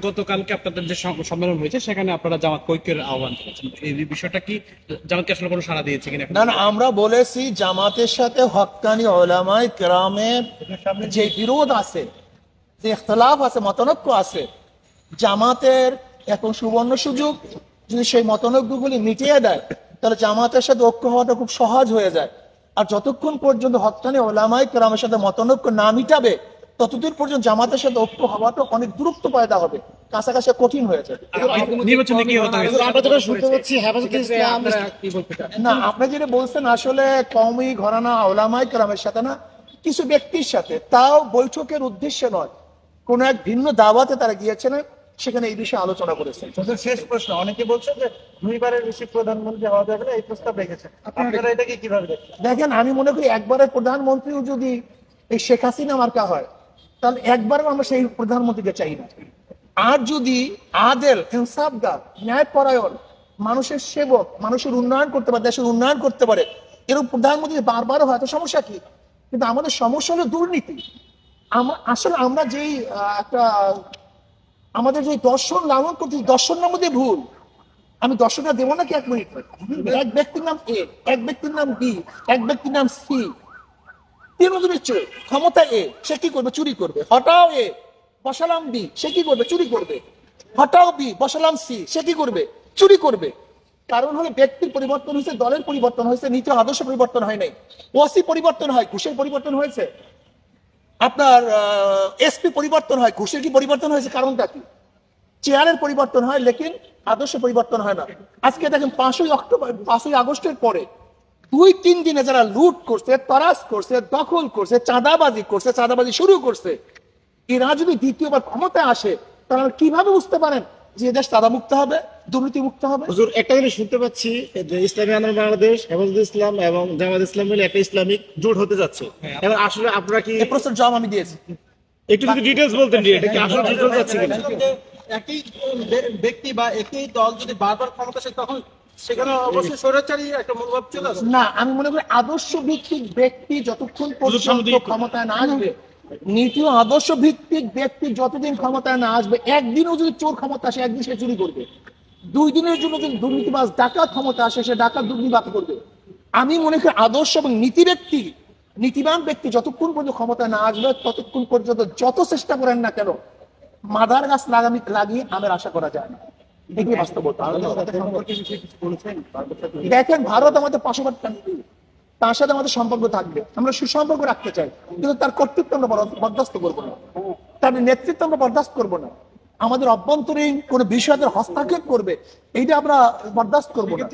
গতকালকে আপনাদের যে সম্মেলন হয়েছে সেখানে আপনারা জামাত ঐক্যের আহ্বান করেছেন, এই বিষয়টা কি জামাতকে আসলে কোনো সাড়া দিয়েছে কিনা? না, আমরা বলেছি জামাতের সাথে হক্কানি ওলামায়ে কেরামের যে বিরোধ আছে, যে ইখতিলাফ আছে, মতানৈক্য আছে, জামাতের এখন সুবর্ণ সুযোগ। যদি সেই মতানৈক্যগুলি মিটিয়ে দেয় তাহলে জামাতের সাথে ঐক্য হওয়াটা খুব সহজ হয়ে যায়। আর যতক্ষণ পর্যন্ত হক্কানি ওলামায়ে কেরামের সাথে মতানৈক্য না মিটাবে ততদিন পর্যন্ত জামাতের সাথে ঐক্য হওয়াটা অনেক দূরত্ব পয়দা হবে, কাছাকাছি কঠিন হয়ে যাবে। নির্বাচনে কি হতে হয়েছে? না, আপনি যেটা বলছেন আসলে কওমি ঘরানা ওলামায়ে কেরামের সাথে না, কিছু ব্যক্তির সাথে, তাও বৈঠকের উদ্দেশ্যে নয়, কোন এক ভিন্ন দাওয়াতে তারা গিয়েছেন, সেখানে এই বিষয়ে আলোচনা করেছেন। শেষ প্রশ্ন, অনেকে বলছে যে দুইবারের বেশি প্রধানমন্ত্রী হওয়া যাবে না, এই প্রস্তাব রেখেছেন, আপনারা এটাকে কিভাবে দেখেন? দেখেন, আমি মনে করি একবারের প্রধানমন্ত্রীও যদি এই শেখ হাসিনা মার্কা হয় তাহলে একবারও আমরা সেই প্রধানমন্ত্রীকে চাই না। আর যদি আদেল, ইনসাফগার, ন্যায়পরায়ণ, মানুষের সেবক, মানুষের উন্নয়ন করতে পারে, দেশের উন্নয়ন করতে পারে, এরকম প্রধানমন্ত্রী বারবারও হয় তো সমস্যা কি? কিন্তু আমাদের সমস্যা হলো দুর্নীতি। আসলে আমরা যেই একটা আমাদের যে দর্শন লালন করতে, দর্শনের মধ্যে ভুল। আমি দর্শনটা দেবো নাকি এক মিনিট? এক ব্যক্তির নাম এ, এক ব্যক্তির নাম বি, এক ব্যক্তির নাম সি, তিনজনের চোর, ক্ষমতা এ, সে কি করবে? চুরি করবে। হটাও এ, বসালাম বি, সে কি করবে? চুরি করবে। হটাও বি, বসালাম সি, সে কি করবে? চুরি করবে। কারণ হলো ব্যক্তির পরিবর্তন হয়েছে, দলের পরিবর্তন হয়েছে, নীতি আদর্শ পরিবর্তন হয় নাই। ওসি পরিবর্তন হয়, ঘুষের পরিবর্তন হয়েছে। আপনার এসপি পরিবর্তন হয়, ঘুষের কি পরিবর্তন হয়েছে? কারণটা কি? চেয়ারের পরিবর্তন হয়, লেকিন আদর্শ পরিবর্তন হয় না। আজকে দেখেন 5ই আগস্টের পরে 2-3 দিনে যারা লুট করছে, তরাস করছে, দখল করছে, চাঁদাবাজি শুরু করছে, এরা যদি দ্বিতীয়বার ক্ষমতায় আসে তাহলে কিভাবে বুঝতে পারেন যে দেশ চাঁদা মুক্ত হবে, দুর্নীতি মুক্ত হবে? হুজুর, একটা জিনিস শুনতে পাচ্ছি যে ইসলামী আন্দোলন বাংলাদেশ, হেফাজতে ইসলাম এবং জামাত ইসলাম মিলে একটা ইসলামিক জোট হতে যাচ্ছে। এবার আসলে আপনারা কি এই প্রশ্নের জবাব আমি দিয়েছি। একটু যদি ডিটেইলস বলতেন যে এটা কি আসলে ঠিক হতে যাচ্ছে কিনা? একই ব্যক্তি বা একই দল যদি বারবার ক্ষমতা আসে তখন সেখানে অবশ্যই স্বৈরাচারী একটা মনোভাব চলে আসে। না, আমি মনে করি আদর্শ ভিত্তিক ব্যক্তি যতক্ষণ পর্যন্ত ক্ষমতায় না আসবে, নীতি ও আদর্শ ভিত্তিক ব্যক্তি যতদিন ক্ষমতায় না আসবে, একদিনও যদি চোর ক্ষমতা আসে একদিন সে চুরি করবে। 2 দিনের জন্য যদি দুর্নীতিবাজ ডাকাত ক্ষমতা আসে সে ডাকাত দুর্নীতিবাদ করবে। আমি মনে করি আদর্শ এবং নীতিবান ব্যক্তি যতক্ষণ পর্যন্ত ক্ষমতায় না আসবে ততক্ষণ পর্যন্ত যত চেষ্টা করেন না কেন মাদার গাছ লাগিয়ে আমের আশা করা যায় না। এগুলি বাস্তবতা। দেখেন, ভারত আমাদের পার্শ্ববর্তী কান্ট্রি, তার সাথে আমাদের সম্পর্ক থাকবে, আমরা সুসম্পর্ক রাখতে চাই, কিন্তু তার কর্তৃত্ব আমরা বরদাস্ত করবো না, তার নেতৃত্ব আমরা বরদাস্ত করবো না। আমাদের অভ্যন্তরীণ কোন বিষয়ে হস্তক্ষেপ করবে এইটা আমরা বরদাস্ত করবো না।